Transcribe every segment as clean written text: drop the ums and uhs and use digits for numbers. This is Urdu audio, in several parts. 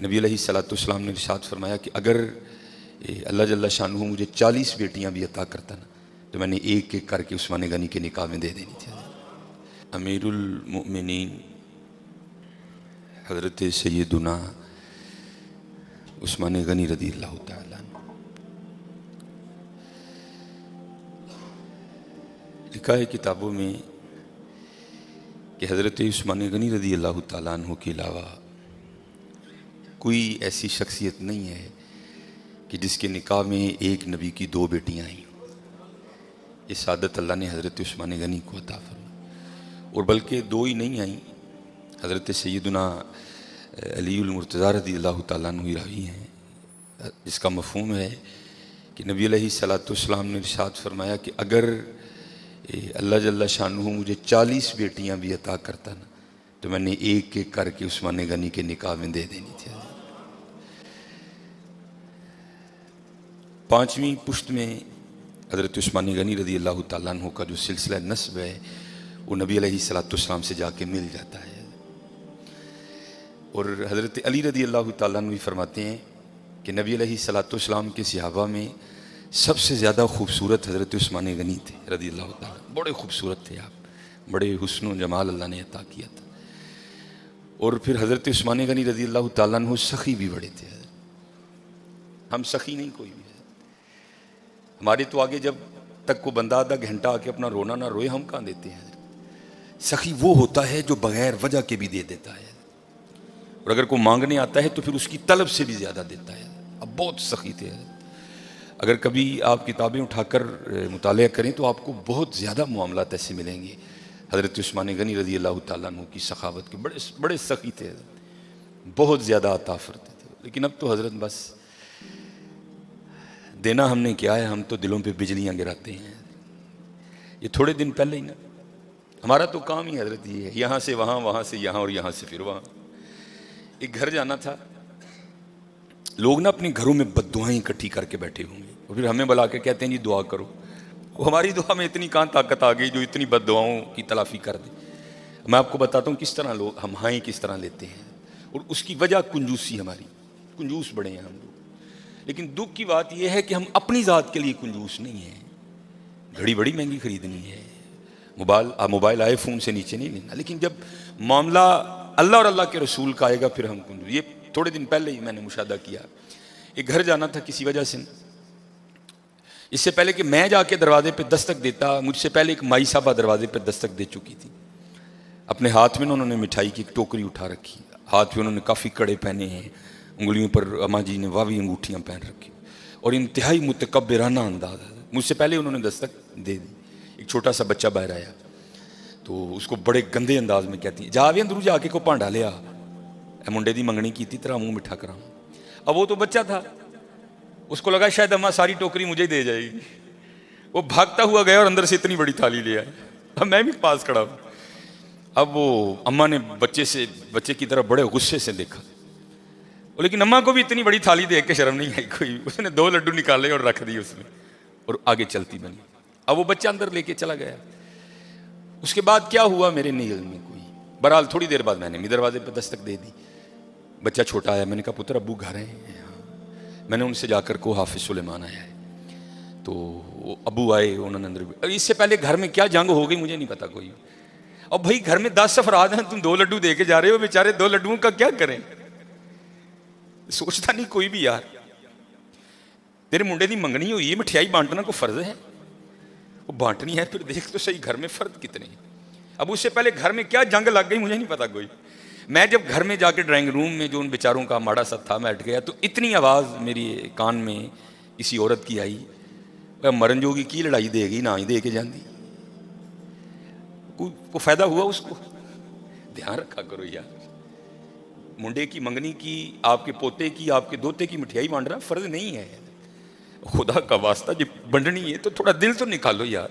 کہ نبی علیہ الصلوۃ والسلام نے ارشاد فرمایا کہ اگر اللہ جل شانہ مجھے 40 بیٹیاں بھی عطا کرتا نا تو میں نے ایک ایک کر کے عثمان غنی کے نکاح میں دے دینی تھی۔ امیر المؤمنین حضرت سیدنا عثمان غنی رضی اللہ تعالیٰ عنہ، لکھا ہے کتابوں میں کہ حضرت عثمان غنی رضی اللہ تعالیٰ عنہ کے علاوہ کوئی ایسی شخصیت نہیں ہے کہ جس کے نکاح میں ایک نبی کی 2 بیٹیاں آئیں۔ یہ سعادت اللہ نے حضرت عثمان غنی کو عطا فرمائی، اور بلکہ 2 ہی نہیں آئیں، حضرت سیدنا علی المرتضیٰ رضی اللہ تعالیٰ عنہ راوی ہیں، جس کا مفہوم ہے کہ نبی علیہ الصلوۃ والسلام نے ارشاد فرمایا کہ اگر اللہ جل شانہ مجھے 40 بیٹیاں بھی عطا کرتا نا تو میں نے ایک ایک کر کے عثمان غنی کے نکاح میں دے دینی تھی۔ 5ویں پشت میں حضرت عثمان غنی رضی اللہ تعالیٰ عنہ کا جو سلسلہ نسب ہے وہ نبی علیہ الصلوۃ والسلام سے جا کے مل جاتا ہے، اور حضرت علی رضی اللہ تعالیٰ عنہ فرماتے ہیں کہ نبی علیہ الصلوۃ والسلام کے صحابہ میں سب سے زیادہ خوبصورت حضرت عثمان غنی تھے رضی اللہ تعالیٰ عنہ۔ بڑے خوبصورت تھے آپ، بڑے حسن و جمال اللہ نے عطا کیا تھا، اور پھر حضرت عثمان غنی رضی اللہ تعالیٰ عنہ سخی بھی بڑے تھے۔ ہم سخی نہیں کوئی بھی، ہمارے تو آگے جب تک کو بندہ آدھا گھنٹہ آ کے اپنا رونا نہ روئے ہم کہاں دیتے ہیں۔ سخی وہ ہوتا ہے جو بغیر وجہ کے بھی دے دیتا ہے، اور اگر کوئی مانگنے آتا ہے تو پھر اس کی طلب سے بھی زیادہ دیتا ہے۔ اب بہت سخی تھے، اگر کبھی آپ کتابیں اٹھا کر مطالعہ کریں تو آپ کو بہت زیادہ معاملات ایسے ملیں گے حضرت عثمان غنی رضی اللہ تعالیٰ عنہ کی سخاوت کے۔ بڑے سخی تھے، بہت زیادہ عطا فرماتے تھے، لیکن اب تو حضرت بس دینا ہم نے کیا ہے، ہم تو دلوں پہ بجلیاں گراتے ہیں۔ یہ تھوڑے دن پہلے ہی نا، ہمارا تو کام ہی حضرت یہ ہے، یہاں سے وہاں، وہاں سے یہاں، اور یہاں سے پھر وہاں۔ ایک گھر جانا تھا، لوگ نا اپنے گھروں میں بد دعائیں اکٹھی کر کے بیٹھے ہوں گے، اور پھر ہمیں بلا کے کہتے ہیں جی دعا کرو۔ ہماری دعا میں اتنی کہاں طاقت آ گئی جو اتنی بد دعاؤں کی تلافی کر دے۔ میں آپ کو بتاتا ہوں کس طرح لوگ ہم ہائیں کس طرح لیتے ہیں، اور اس کی وجہ کنجوسی، ہماری کنجوس بڑے ہیں ہم لوگ۔ لیکن دکھ کی بات یہ ہے کہ ہم اپنی ذات کے لیے کنجوس نہیں ہیں۔ گھڑی بڑی مہنگی خریدنی ہے، موبائل آئی فون سے نیچے نہیں لینا، لیکن جب معاملہ اللہ اور اللہ کے رسول کا آئے گا پھر ہم کنجوس۔ یہ تھوڑے دن پہلے ہی میں نے مشاہدہ کیا، ایک گھر جانا تھا کسی وجہ سے، اس سے پہلے کہ میں جا کے دروازے پہ دستک دیتا، مجھ سے پہلے ایک مائی صاحبہ دروازے پہ دستک دے چکی تھی۔ اپنے ہاتھ میں انہوں نے مٹھائی کی ایک ٹوکری اٹھا رکھی، ہاتھ میں انہوں نے کافی کڑے پہنے ہیں، انگلیوں پر اماں جی نے واوی انگوٹھیاں پہن رکھی، اور انتہائی متکبرانہ انداز ہے۔ مجھ سے پہلے انہوں نے دستک دے دی۔ ایک چھوٹا سا بچہ باہر آیا تو اس کو بڑے گندے انداز میں کہتی ہیں جا بھی اندرو جا کے کو پانڈا لیا، اے منڈے دی منگنی کی تھی تیرا منہ مٹھا کراں۔ اب وہ تو بچہ تھا، اس کو لگا شاید اماں ساری ٹوکری مجھے ہی دے جائے گی، وہ بھاگتا ہوا گیا اور اندر سے اتنی بڑی تھالی لے آیا۔ اب میں بھی پاس کھڑا ہوں، اب وہ اماں نے بچے کی طرف بڑے غصے سے دیکھا، لیکن اماں کو بھی اتنی بڑی تھالی دیکھ کے شرم نہیں آئی کوئی، اس نے 2 لڈو نکالے اور رکھ دیے اس میں، اور آگے چلتی بنی۔ اب وہ بچہ اندر لے کے چلا گیا۔ اس کے بعد کیا ہوا میرے نہیں علم میں کوئی، بہرحال تھوڑی دیر بعد میں نے بھی دروازے پہ دستک دے دی۔ بچہ چھوٹا آیا، میں نے کہا پتر ابو گھر ہیں؟ میں نے ان سے جا کر کو حافظ سلیمان آیا ہے، تو ابو آئے، انہوں نے اندر، اس سے پہلے گھر میں کیا جنگ ہو گئی مجھے نہیں پتا کوئی۔ اب بھائی گھر میں 10 افراد ہیں، تم 2 لڈو دے کے جا رہے ہو، بیچارے 2 لڈوؤں کا کیا کریں؟ سوچتا نہیں کوئی بھی یار، تیرے منڈے دی منگنی ہوئی ہے، مٹھیائی بانٹنا کو فرض ہے، وہ بانٹنی ہے، پھر دیکھ تو صحیح گھر میں فرد کتنے ہیں۔ اب اس سے پہلے گھر میں کیا جنگ لگ گئی مجھے نہیں پتا کوئی۔ میں جب گھر میں جا کے ڈرائنگ روم میں جو ان بیچاروں کا ماڑا سا تھا میں ہٹ گیا، تو اتنی آواز میری کان میں کسی عورت کی آئی، مرن جوگی کی لڑائی دے گی نہ ہی دے کے جاندی، کو فائدہ ہوا اس کو؟ دھیان رکھا کرو یار، منڈے کی منگنی کی، آپ کے پوتے کی، آپ کے دوتے کی مٹھیائی بانٹنا فرض نہیں ہے، خدا کا واسطہ جب بنڈنی ہے تو تھوڑا دل تو نکالو یار،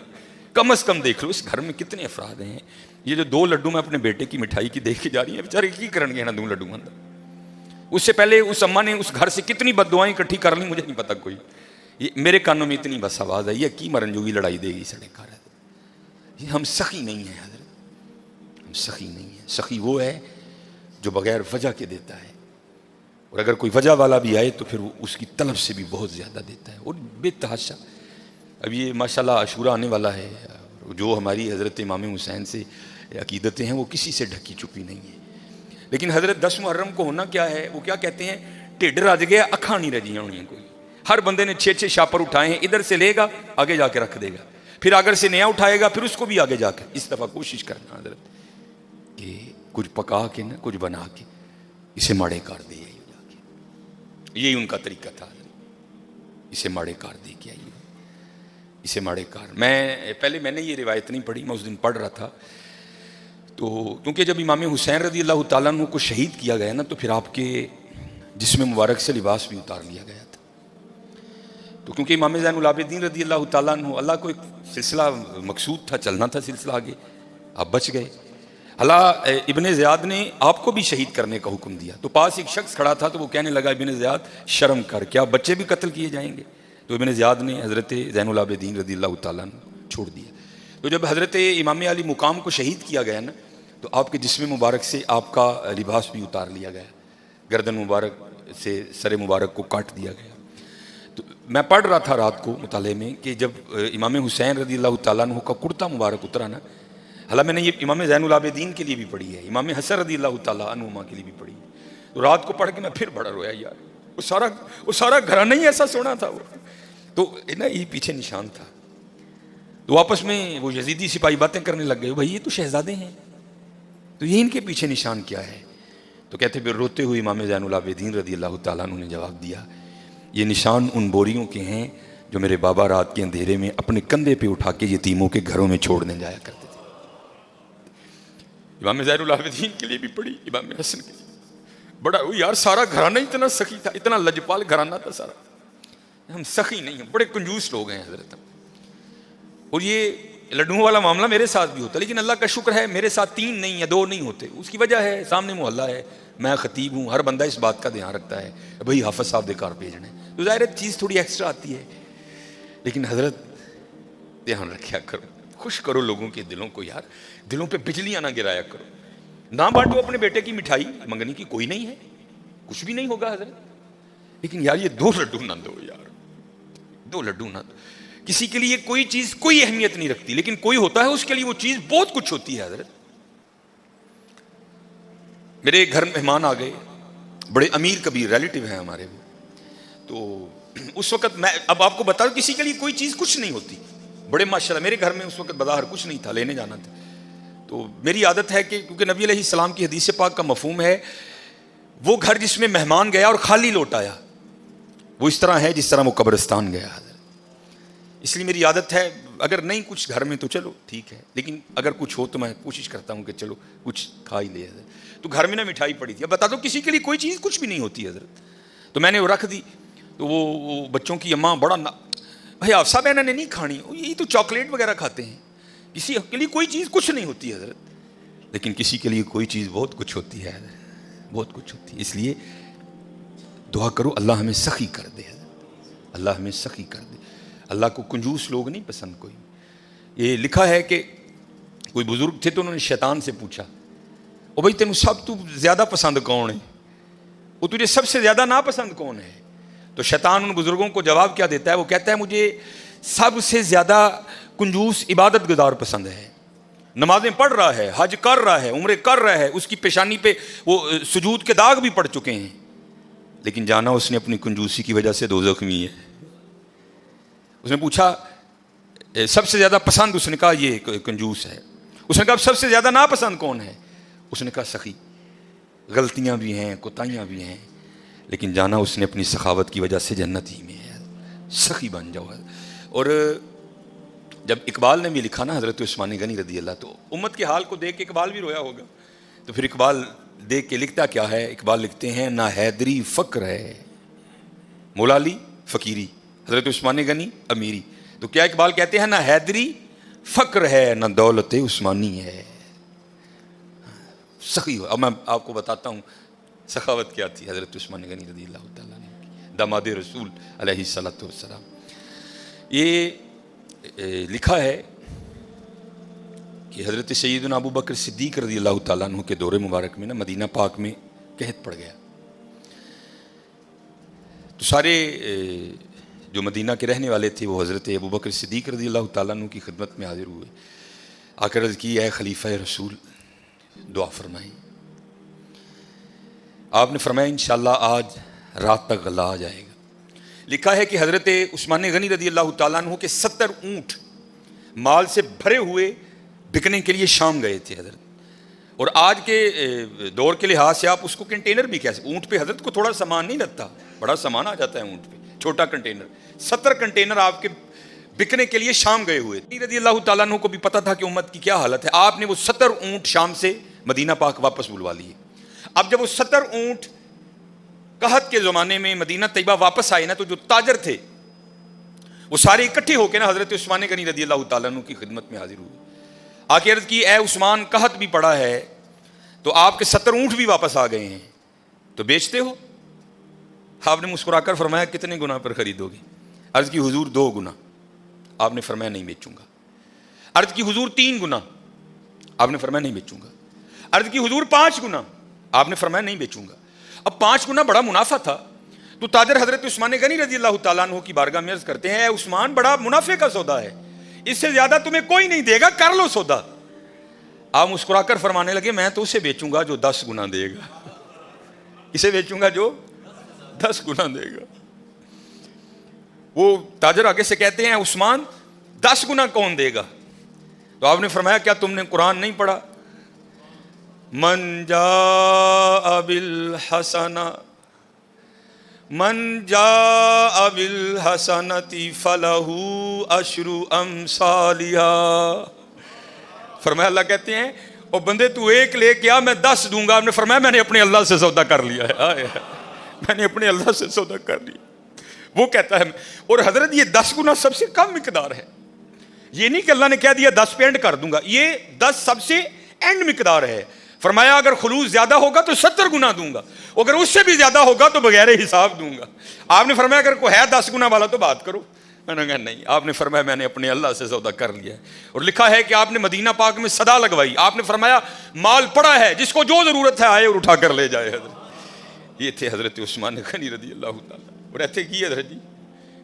کم از کم دیکھ لو اس گھر میں کتنے افراد ہیں۔ یہ جو 2 لڈو میں اپنے بیٹے کی مٹھائی کی دیکھ کے جا رہی ہیں، بیچارے کی کرن گے نا 2 لڈو اندر؟ اس سے پہلے اس اماں نے اس گھر سے کتنی بد دعائیں اکٹھی کر لی مجھے نہیں پتا کوئی۔ یہ میرے کانوں میں اتنی بس آواز آئی ہے کی مرن جوگی لڑائی دے گی سڑے کار۔ یہ ہم سخی نہیں ہیں حضرت، ہم سخی نہیں ہیں۔ سخی وہ ہے جو بغیر وجہ کے دیتا ہے، اور اگر کوئی وجہ والا بھی آئے تو پھر وہ اس کی طلب سے بھی بہت زیادہ دیتا ہے اور بے تحاشا. اب یہ ماشاءاللہ عاشورہ آنے والا ہے، جو ہماری حضرت امام حسین سے عقیدتیں ہیں وہ کسی سے ڈھکی چھپی نہیں ہیں. لیکن حضرت 10 محرم کو ہونا کیا ہے، وہ کیا کہتے ہیں، ٹھڈ رج گیا اکھاں نہیں رجیاں ہونی. کوئی ہر بندے نے 6 شاپر اٹھائے ہیں، ادھر سے لے گا آگے جا کے رکھ دے گا، پھر اگر سے نیا اٹھائے گا پھر اس کو بھی آگے جا کے. اس دفعہ کوشش کرنا حضرت کہ کچھ پکا کے نا کچھ بنا کے اسے ماڑے کر دے. یہی ان کا طریقہ تھا، اسے ماڑے کار دے کے آئیے، اسے ماڑے کار. میں نے یہ روایت نہیں پڑھی، میں اس دن پڑھ رہا تھا. تو کیونکہ جب امام حسین رضی اللہ تعالیٰ عنہ کو شہید کیا گیا نا تو پھر آپ کے جسم مبارک سے لباس بھی اتار لیا گیا تھا. تو کیونکہ امام زین العابدین رضی اللہ تعالیٰ عنہ، اللہ کو ایک سلسلہ مقصود تھا، چلنا تھا سلسلہ آگے، آپ بچ گئے. اللہ ابن زیاد نے آپ کو بھی شہید کرنے کا حکم دیا. تو پاس ایک شخص کھڑا تھا تو وہ کہنے لگا ابن زیاد شرم کر، کیا بچے بھی قتل کیے جائیں گے؟ تو ابن زیاد نے حضرت زین العابدین رضی اللہ تعالیٰ عنہ چھوڑ دیا. تو جب حضرت امام علی مقام کو شہید کیا گیا نا تو آپ کے جسم مبارک سے آپ کا لباس بھی اتار لیا گیا، گردن مبارک سے سر مبارک کو کاٹ دیا گیا. تو میں پڑھ رہا تھا رات کو مطالعے میں کہ جب امام حسین رضی اللہ تعالیٰ عنہ کا کرتا مبارک اترا نا، حالانکہ میں نے یہ امام زین العابدین کے لیے بھی پڑھی ہے، امام حسن رضی اللہ تعالیٰ عنہما کے لیے بھی پڑھی ہے. تو رات کو پڑھ کے میں پھر بڑا رویا یار، وہ سارا گھرانہ ہی ایسا سونا تھا. وہ تو نا یہ پیچھے نشان تھا. تو آپس میں وہ یزیدی سپاہی باتیں کرنے لگ گئے، بھائی یہ تو شہزادے ہیں، تو یہ ان کے پیچھے نشان کیا ہے؟ تو کہتے پھر روتے ہوئے امام زین العابدین رضی اللہ تعالیٰ عنہ نے جواب دیا، یہ نشان ان بوریوں کے ہیں جو میرے بابا رات کے اندھیرے میں اپنے کندھے پہ اٹھا کے یتیموں کے گھروں میں چھوڑنے جایا کرتے تھے. امام زین العابدین کے لیے بھی پڑھی، امام حسن کے لیے بڑا یار، سارا گھرانہ اتنا سخی تھا، اتنا لجپال گھرانہ تھا سارا. ہم سخی نہیں ہیں، بڑے کنجوس لوگ ہیں حضرت. اور یہ لڈوؤں والا معاملہ میرے ساتھ بھی ہوتا، لیکن اللہ کا شکر ہے میرے ساتھ 3 نہیں یا 2 نہیں ہوتے. اس کی وجہ ہے سامنے محلہ ہے، میں خطیب ہوں، ہر بندہ اس بات کا دھیان رکھتا ہے بھائی حافظ صاحب دے کار بھیجنا ہے، تو ظاہر چیز تھوڑی ایکسٹرا آتی ہے. لیکن حضرت دھیان رکھیا کرو، خوش کرو لوگوں کے دلوں کو یار، دلوں پہ بجلیاں نہ گرایا کرو. نہ بانٹو اپنے بیٹے کی مٹھائی، منگنی کی کوئی نہیں ہے، کچھ بھی نہیں ہوگا حضرت، لیکن یار یہ 2 لڈو نہ دو یار، 2 لڈو نہ دو. کسی کے لیے کوئی چیز کوئی اہمیت نہیں رکھتی، لیکن کوئی ہوتا ہے اس کے لیے وہ چیز بہت کچھ ہوتی ہے حضرت. میرے گھر مہمان آ گئے، بڑے امیر کبیر ریلیٹیو ہیں ہمارے وہ. تو اس وقت میں اب آپ کو بتا دوں کسی کے لیے کوئی چیز کچھ نہیں ہوتی. بڑے ماشاءاللہ میرے گھر میں اس وقت بظاہر کچھ نہیں تھا، لینے جانا تھا. تو میری عادت ہے کہ کیونکہ نبی علیہ السلام کی حدیث پاک کا مفہوم ہے وہ گھر جس میں مہمان گیا اور خالی لوٹ آیا وہ اس طرح ہے جس طرح وہ قبرستان گیا. اس لیے میری عادت ہے اگر نہیں کچھ گھر میں تو چلو ٹھیک ہے، لیکن اگر کچھ ہو تو میں کوشش کرتا ہوں کہ چلو کچھ کھا ہی لے حضرت. تو گھر میں نا مٹھائی پڑی تھی. اب بتا دو کسی کے لیے کوئی چیز کچھ بھی نہیں ہوتی حضرت. تو میں نے وہ رکھ دی. تو وہ بچوں کی اماں بڑا بھائی حفصہ بہن نے نہیں کھانی، یہ تو چاکلیٹ وغیرہ کھاتے ہیں. کسی کے لیے کوئی چیز کچھ نہیں ہوتی حضرت، لیکن کسی کے لیے کوئی چیز بہت کچھ ہوتی ہے حضرت، بہت کچھ ہوتی ہے. اس لیے دعا کرو اللہ ہمیں سخی کر دے حضرت، اللہ ہمیں سخی کر دے. اللہ کو کنجوس لوگ نہیں پسند کوئی. یہ لکھا ہے کہ کوئی بزرگ تھے تو انہوں نے شیطان سے پوچھا، او بھائی تینوں سب تو زیادہ پسند کون ہے، وہ تجھے سب سے زیادہ ناپسند کون ہے؟ تو شیطان ان بزرگوں کو جواب کیا دیتا ہے؟ وہ کہتا ہے مجھے سب سے زیادہ کنجوس عبادت گزار پسند ہے. نمازیں پڑھ رہا ہے، حج کر رہا ہے، عمرے کر رہا ہے، اس کی پیشانی پہ وہ سجود کے داغ بھی پڑ چکے ہیں، لیکن جانا اس نے اپنی کنجوسی کی وجہ سے دوزخ میں ہے. اس نے پوچھا سب سے زیادہ پسند، اس نے کہا یہ کنجوس ہے. اس نے کہا سب سے زیادہ ناپسند کون ہے؟ اس نے کہا سخی. غلطیاں بھی ہیں، کوتاہیاں بھی ہیں، لیکن جانا اس نے اپنی سخاوت کی وجہ سے جنت ہی میں ہے. سخی بن جاؤ. اور جب اقبال نے بھی لکھا نا حضرت عثمان غنی رضی اللہ، تو امت کے حال کو دیکھ کے اقبال بھی رویا ہوگا. تو پھر اقبال دیکھ کے لکھتا کیا ہے؟ اقبال لکھتے ہیں نہ حیدری فقر ہے، مولا علی فقیری، حضرت عثمان غنی امیری. تو کیا اقبال کہتے ہیں نہ حیدری فقر ہے نہ دولت عثمانی ہے. سخی ہو. اب میں آپ کو بتاتا ہوں سخاوت کیا تھی حضرت عثمان غنی رضی اللہ تعالیٰ عنہ، داماد رسول علیہ الصلوۃ والسلام. یہ لکھا ہے کہ حضرت سیدنا ابو بکر صدیق رضی اللہ تعالیٰ عنہ کے دور مبارک میں نا مدینہ پاک میں قحط پڑ گیا. تو سارے جو مدینہ کے رہنے والے تھے وہ حضرت ابوبکر صدیق رضی اللہ تعالیٰ عنہ کی خدمت میں حاضر ہوئے، آ کر عرض کی اے خلیفہ رسول دعا فرمائیں۔ آپ نے فرمایا انشاءاللہ آج رات تک غلہ آ جائے گا۔ لکھا ہے کہ حضرت عثمان غنی رضی اللہ تعالیٰ عنہ کے 70 اونٹ مال سے بھرے ہوئے بکنے کے لیے شام گئے تھے حضرت، اور آج کے دور کے لحاظ سے آپ اس کو کنٹینر بھی کہہ سکتے، اونٹ پہ حضرت کو تھوڑا سامان نہیں لگتا، بڑا سامان آ جاتا ہے اونٹ پہ، چھوٹا کنٹینر، 70 کنٹینر آپ کے بکنے کے لیے شام گئے ہوئے تھے۔ رضی اللہ تعالیٰ عنہ کو بھی پتا تھا کہ امت کی کیا حالت ہے، آپ نے وہ 70 اونٹ شام سے مدینہ پاک واپس بلوا لیے۔ اب جب وہ 70 اونٹ قحط کے زمانے میں مدینہ طیبہ واپس آئے نا، تو جو تاجر تھے وہ سارے اکٹھے ہو کے نا حضرت عثمان غنی رضی اللہ تعالیٰ عنہ کی خدمت میں حاضر ہوئے، آ کے عرض کی اے عثمان قحط بھی پڑا ہے تو آپ کے 70 اونٹ بھی واپس آ گئے ہیں، تو بیچتے ہو؟ آپ نے مسکرا کر فرمایا کتنے گنا پر خریدو گے؟ عرض کی حضور 2 گنا۔ آپ نے فرمایا نہیں بیچوں گا۔ عرض کی حضور 3 گنا۔ آپ نے فرمایا نہیں بیچوں گا۔ عرض کی حضور 5 گنا۔ آپ نے فرمایا نہیں بیچوں گا۔ اب 5 گنا بڑا منافع تھا، تو تاجر حضرت عثمان غنی رضی اللہ تعالیٰ عنہ کی بارگاہ میں عرض کرتے ہیں اے عثمان بڑا منافع کا سودا ہے، اس سے زیادہ تمہیں کوئی نہیں دے گا، کر لو سودا۔ آپ مسکرا کر فرمانے لگے میں تو اسے بیچوں گا جو 10 گنا دے گا۔ اسے بیچوں گا جو 10 گنا دے گا۔ وہ تاجر آگے سے کہتے ہیں عثمان 10 گنا کون دے گا؟ تو آپ نے فرمایا کیا تم نے قرآن نہیں پڑھا؟ من جاء بالحسنۃ فلہ عشر امثالها۔ فرمایا اللہ کہتے ہیں اور بندے تو 1 لے کے آ میں 10 دوں گا۔ آپ نے فرمایا میں نے اپنے اللہ سے سودا کر لیا ہے، میں نے اپنے اللہ سے سودا کر لیا۔ وہ کہتا ہے، اور حضرت یہ 10 گنا سب سے کم مقدار ہے، یہ نہیں کہ اللہ نے کہہ دیا 10 پہ اینڈ کر دوں گا، یہ 10 سب سے اینڈ مقدار ہے۔ فرمایا اگر خلوص زیادہ ہوگا تو 70 گنا دوں گا، اگر اس سے بھی زیادہ ہوگا تو بغیر حساب دوں گا۔ آپ نے فرمایا اگر کوئی ہے 10 گنا والا تو بات کرو۔ میں نے کہا نہیں۔ آپ نے فرمایا میں نے اپنے اللہ سے سودا کر لیا ہے۔ اور لکھا ہے کہ آپ نے مدینہ پاک میں صدا لگوائی، آپ نے فرمایا مال پڑا ہے، جس کو جو ضرورت ہے آئے اور اٹھا کر لے جائے۔ حضرت یہ تھے حضرت عثمان غنی رضی اللہ تعالیٰ۔ اور ایتھے کی حضرت جی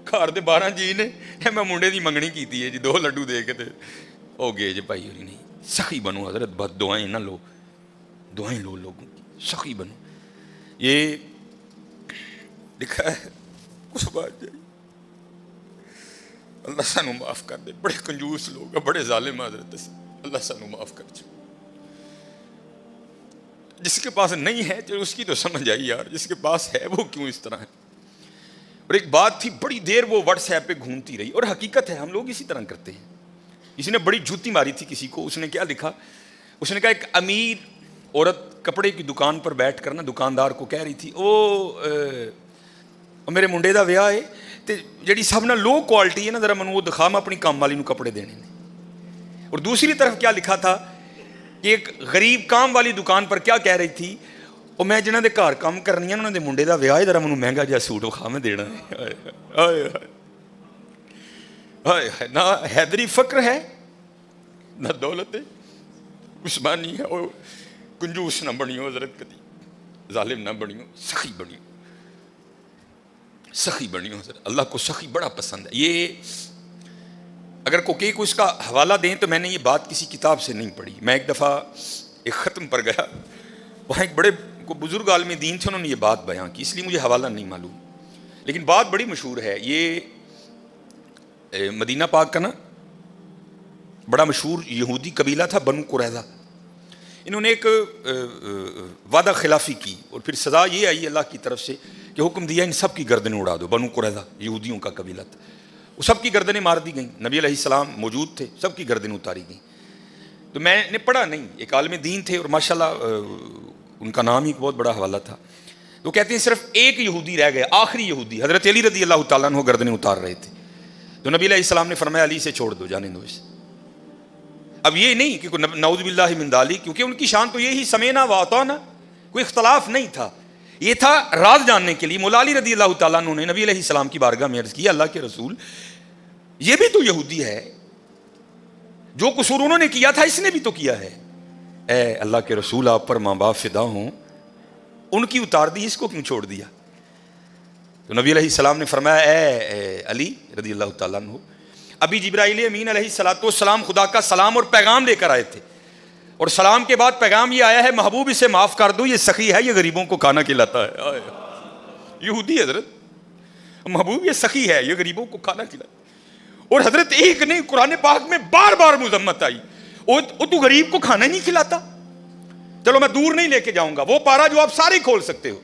گھر دے 12 جی نے میں منڈے دی منگنی کیتی ہے جی، 2 لڈو دے کے تے ہو گئے جی بھائی ہوئی نہیں۔ سخی بنو حضرت، بد دعائیں نہ لو، دعائیں لو لوگوں کی، سخی بنو۔ یہ لکھا ہے اس بات جائے اللہ سانو معاف کر دے، بڑے کنجوس لوگ ہیں، بڑے ظالم حضرت، اللہ سانو معاف کر دے۔ جس کے پاس نہیں ہے اس کی تو سمجھ آئی یار، جس کے پاس ہے وہ کیوں اس طرح ہے۔ اور ایک بات تھی بڑی دیر وہ واٹس ایپ پہ گھومتی رہی، اور حقیقت ہے ہم لوگ اسی طرح کرتے ہیں۔ کسی نے بڑی جوتی ماری تھی کسی کو، اس نے کیا لکھا، اس نے کہا ایک امیر عورت کپڑے کی دکان پر بیٹھ کر نا دکاندار کو کہہ رہی تھی میرے منڈے دا ویاہ ہے تے جڑی سب نہ لو کوالٹی ہے نا ذرا منو وہ دکھا، میں اپنی کام والی نو کپڑے دینے نے۔ اور دوسری طرف کیا لکھا تھا کہ ایک غریب کام والی دکان پر کیا کہہ رہی تھی، اور میں جنہوں دے گھر کام کرنی ہے انہوں دے منڈے دا ویاہ ہے، ذرا منو مہنگا جہا سوٹ وکھا میں دینا ہے۔ نہ حیدری فقر ہے نہ دولت ہے، عثمانی ہے۔ اور کنجوس نہ بنیو حضرت، کدی ظالم نہ بنیو، سخی بنیو، سخی بنیو حضرت۔ اللہ کو سخی بڑا پسند ہے۔ یہ اگر کوئی اس کا حوالہ دیں تو میں نے یہ بات کسی کتاب سے نہیں پڑھی، میں ایک دفعہ ایک ختم پر گیا، وہاں ایک بڑے بزرگ عالم دین تھے، انہوں نے یہ بات بیان کی، اس لیے مجھے حوالہ نہیں معلوم، لیکن بات بڑی مشہور ہے۔ یہ مدینہ پاک کا نا بڑا مشہور یہودی قبیلہ تھا بنو قریظہ، انہوں نے ایک وعدہ خلافی کی، اور پھر سزا یہ آئی اللہ کی طرف سے کہ حکم دیا ان سب کی گردنیں اڑا دو۔ بنو قریظہ یہودیوں کا قبیلہ تھا، وہ سب کی گردنیں مار دی گئیں، نبی علیہ السلام موجود تھے، سب کی گردنیں اتاری گئیں۔ تو میں نے پڑھا نہیں، ایک عالم دین تھے اور ماشاءاللہ ان کا نام ہی ایک بہت بڑا حوالہ تھا، تو کہتے ہیں صرف ایک یہودی رہ گیا، آخری یہودی حضرت علی رضی اللہ تعالیٰ عنہ گردنیں اتار رہے تھے، تو نبی علیہ السلام نے فرمایا علی سے چھوڑ دو، جانے دو اسے۔ اب یہ نہیں کہ نعوذ باللہ من ذالک، کیونکہ ان کی شان تو یہی سمینا و اطعنا، کوئی اختلاف نہیں تھا، یہ تھا راز جاننے کے لیے۔ مولا علی رضی اللہ تعالیٰ عنہ نے نبی علیہ السلام کی بارگاہ میں عرض کیا اللہ کے رسول یہ بھی تو یہودی ہے، جو قصور انہوں نے کیا تھا اس نے بھی تو کیا ہے۔ اے اللہ کے رسول آپ پر ماں باپ فدا ہوں، ان کی اتار دی، اس کو کیوں چھوڑ دیا؟ تو نبی علیہ السلام نے فرمایا اے علی رضی اللہ تعالیٰ عنہ، ابھی جبرائیل امین علیہ السلام خدا کا سلام اور پیغام لے کر آئے تھے، اور سلام کے بعد پیغام یہ آیا ہے محبوب اسے معاف کر دو، یہ سخی ہے، یہ غریبوں کو کھانا کھلاتا ہے. یہودی حضرت، محبوب یہ سخی ہے، یہ غریبوں کو کھانا کھلاتا ہے. اور حضرت ایک نہیں، قرآن پاک میں بار بار مذمت آئی، تو غریب کو کھانا نہیں کھلاتا. چلو میں دور نہیں لے کے جاؤں گا، وہ پارا جو آپ سارے کھول سکتے ہو،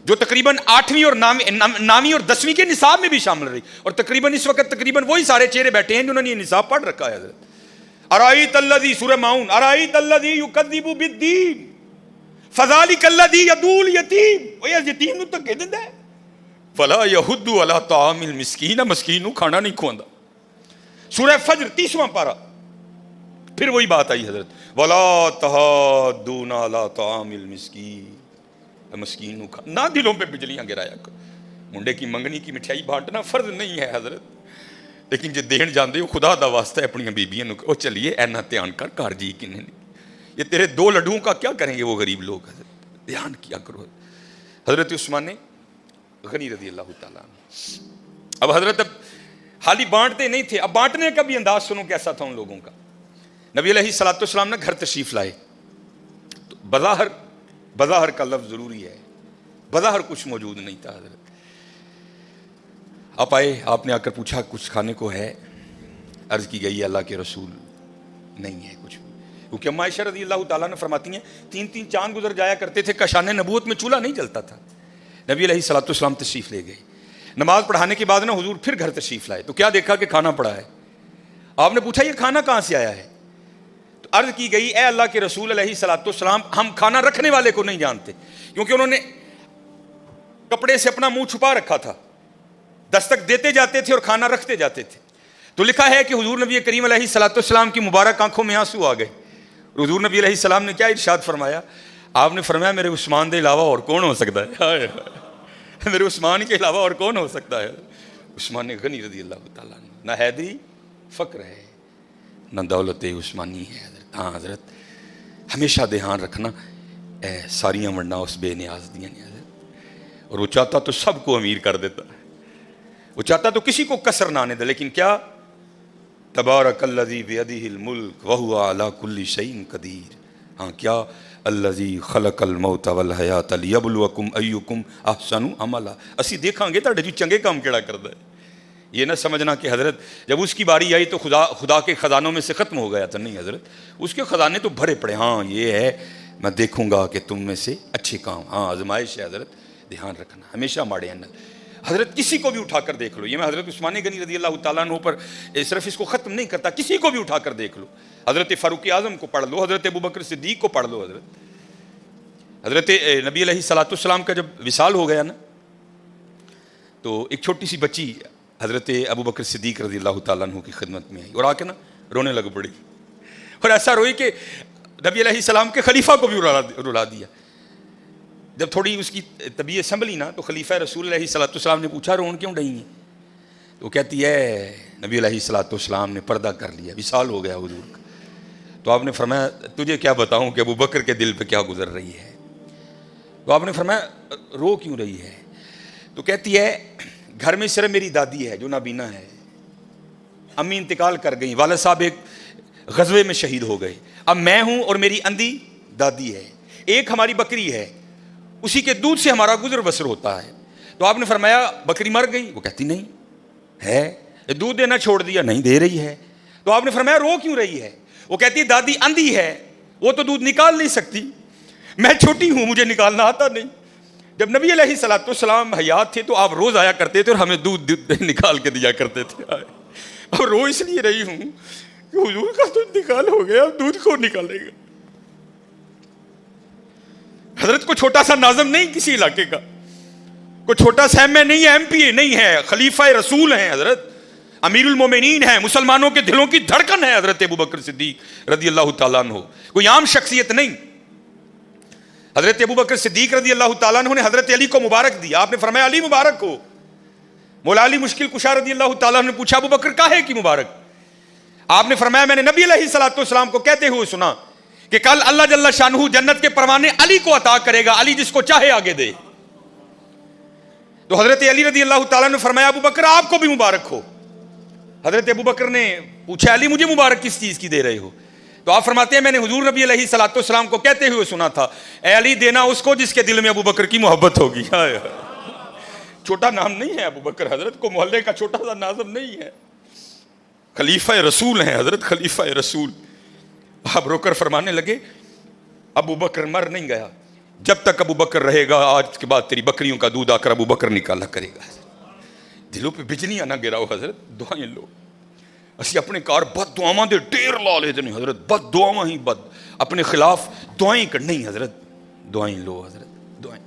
جو تقریباً 8ویں اور 9ویں اور 10ویں کے نصاب میں بھی شامل رہی، اور تقریباً اس وقت تقریباً وہی سارے چہرے بیٹھے ہیں جنہوں نے یہ نصاب پڑھ رکھا ہے. حضرت ارائیت الذی، سورہ ماؤن، ارائیت الذی یکذب بالدین فذلک الذی یدعو الیتیم، وہ یتیم نوں دھکے دیندا ہے، فلا یحض علی طعام المسکین، مسکین نوں کھانا نہیں کھواندا. سورہ فجر 30واں پارہ، پھر وہی بات آئی حضرت، ولا تحاضون علی طعام المسکین، مسکین نوں نہ دلوں پہ بجلیاں گرایا کرو. منڈے کی منگنی کی مٹھائی بانٹنا فرض نہیں ہے حضرت، لیکن جے دین جاندے ہو خدا دا واسطہ ہے اپنی بیبیاں نوں او چلیے اینا دھیان کر گھر جی کنے نہیں، یہ تیرے 2 لڈوؤں کا کیا کریں گے وہ غریب لوگ. حضرت دھیان کیا کرو. حضرت عثمان غنی رضی اللہ تعالیٰ عنہ، اب حضرت اب حالی بانٹتے نہیں تھے، اب بانٹنے کا بھی انداز سنو کیسا تھا ان لوگوں کا. نبی علیہ السلام نے گھر تشریف لائے، تو بظاہر کا لفظ ضروری ہے، بظاہر کچھ موجود نہیں تھا. حضرت آپ آئے، آپ نے آ کر پوچھا کچھ کھانے کو ہے؟ عرض کی گئی اللہ کے رسول نہیں ہے کچھ بھی، کیونکہ اما عائشہ رضی اللہ تعالیٰ نے فرماتی ہیں 3 چاند گزر جایا کرتے تھے، کشان نبوت میں چولہا نہیں جلتا تھا. نبی علیہ السلام تشریف لے گئے، نماز پڑھانے کے بعد نا حضور پھر گھر تشریف لائے، تو کیا دیکھا کہ کھانا پڑا ہے. آپ نے پوچھا یہ کھانا کہاں سے آیا ہے؟ تو عرض کی گئی اے اللہ کے رسول علیہ السلام، ہم کھانا رکھنے والے کو نہیں جانتے، کیونکہ انہوں نے کپڑے سے اپنا منہ چھپا رکھا تھا، دستک دیتے جاتے تھے اور کھانا رکھتے جاتے تھے. تو لکھا ہے کہ حضور نبی کریم علیہ السلام کی مبارک آنکھوں میں آنسو آ گئے. حضور نبی علیہ السلام نے کیا ارشاد فرمایا؟ آپ نے فرمایا میرے عثمان کے علاوہ اور کون ہو سکتا ہے؟ میرے عثمان کے علاوہ اور کون ہو سکتا ہے؟ عثمان غنی رضی اللہ تعالیٰ عنہ، نہ حیدری فقر ہے نہ دولت عثمانی ہے. حضرت ہاں حضرت ہمیشہ دھیان رکھنا، ساریاں منڈا اس بے نیاز دیا نہیں حضرت، اور وہ چاہتا تو سب کو امیر کر دیتا، وہ چاہتا تو کسی کو کسر نہ آنے دے، لیکن کیا تبارک الذی بیدہ الملک وہو علی کل شیء قدیر. ہاں کیا الذی خلق الموت والحیات لیبلوکم ایکم احسن عملا، اسی دیکھاں گے تہاڈے چ چنگے کام کیڑا کردا ہے. یہ نہ سمجھنا کہ حضرت جب اس کی باری آئی تو خدا کے خزانوں میں سے ختم ہو گیا تھا، نہیں حضرت، اس کے خزانے تو بھرے پڑے. ہاں یہ ہے میں دیکھوں گا کہ تم میں سے اچھے کام، ہاں آزمائش ہے حضرت، دھیان رکھنا ہمیشہ ماڑے ہیں. حضرت کسی کو بھی اٹھا کر دیکھ لو، یہ میں حضرت عثمان غنی رضی اللہ تعالیٰ عنہ پر صرف اس کو ختم نہیں کرتا، کسی کو بھی اٹھا کر دیکھ لو، حضرت فاروق اعظم کو پڑھ لو، حضرت ابوبکر صدیق کو پڑھ لو. حضرت نبی علیہ السلام کا جب وصال ہو گیا نا، تو ایک چھوٹی سی بچی حضرت ابوبکر صدیق رضی اللہ تعالیٰ عنہ کی خدمت میں آئی اور آ کے نا رونے لگ پڑی، اور ایسا روئی کہ نبی علیہ السلام کے خلیفہ کو بھی رلا دیا. جب تھوڑی اس کی طبیعت سنبھلی نا تو خلیفہ رسول علیہ السلام نے پوچھا رون کیوں رہی ہیں؟ تو کہتی ہے نبی علیہ السلام نے پردہ کر لیا، وصال ہو گیا حضور کا. تو آپ نے فرمایا تجھے کیا بتاؤں کہ ابو بکر کے دل پہ کیا گزر رہی ہے؟ تو آپ نے فرمایا رو کیوں رہی ہے؟ تو کہتی ہے گھر میں صرف میری دادی ہے جو نابینا ہے، امی انتقال کر گئیں، والد صاحب ایک غزوے میں شہید ہو گئے، اب میں ہوں اور میری اندھی دادی ہے، ایک ہماری بکری ہے، اسی کے دودھ سے ہمارا گزر بسر ہوتا ہے. تو آپ نے فرمایا بکری مر گئی؟ وہ کہتی نہیں ہے. دودھ دینا چھوڑ دیا؟ نہیں دے رہی ہے. تو آپ نے فرمایا رو کیوں رہی ہے؟ وہ کہتی ہے دادی اندھی ہے، وہ تو دودھ نکال نہیں سکتی، میں چھوٹی ہوں مجھے نکالنا آتا نہیں. جب نبی علیہ السلام حیات تھے تو آپ روز آیا کرتے تھے اور ہمیں دودھ نکال کے دیا کرتے تھے. اور رو اس لیے رہی ہوں کہ حضور کا تو انتقال ہو گیا، اب دودھ کون نکالے گا؟ حضرت کو چھوٹا سا ناظم نہیں کسی علاقے کا، کوئی چھوٹا سا ایم اے نہیں ہے، ایم پی اے نہیں ہے، خلیفہ رسول ہیں حضرت، امیر المومنین ہیں، مسلمانوں کے دلوں کی دھڑکن ہے حضرت ابوبکر صدیق رضی اللہ تعالیٰ عنہ، کوئی عام شخصیت نہیں. حضرت ابوبکر صدیق رضی اللہ تعالیٰ عنہ نے حضرت علی کو مبارک دیا. آپ نے فرمایا علی مبارک ہو. مولا علی مشکل کشا رضی اللہ تعالیٰ عنہ نے پوچھا ابوبکر کاہے کی مبارک؟ آپ نے فرمایا میں نے نبی علیہ السلام کو کہتے ہوئے سنا کہ کل اللہ جل شانہ جنت کے پروانے علی کو عطا کرے گا، علی جس کو چاہے آگے دے. تو حضرت علی رضی اللہ تعالیٰ نے فرمایا ابو بکر آپ کو بھی مبارک ہو. حضرت ابو بکر نے پوچھا علی مجھے مبارک کس چیز کی دے رہے ہو؟ تو آپ فرماتے ہیں میں نے حضور نبی علیہ الصلوۃ والسلام کو کہتے ہوئے سنا تھا اے علی دینا اس کو جس کے دل میں ابو بکر کی محبت ہوگی. چھوٹا نام نہیں ہے ابو بکر، حضرت کو محلے کا چھوٹا سا نازم نہیں ہے، خلیفہ رسول ہیں حضرت، خلیفہ رسول. آپ رو کر فرمانے لگے ابو بکر مر نہیں گیا، جب تک ابو بکر رہے گا آج کے بعد تیری بکریوں کا دودھ آ کر ابو بکر نکالا کرے گا. دلوں پہ بجلیاں نہ گراؤ حضرت، دعائیں لو. اسی اپنے کار بد دعاواں دے ڈیر لا لیتے نہیں حضرت، بد دعاواں ہی بد اپنے خلاف دعائیں کرنی حضرت، دعائیں لو حضرت، دعائیں.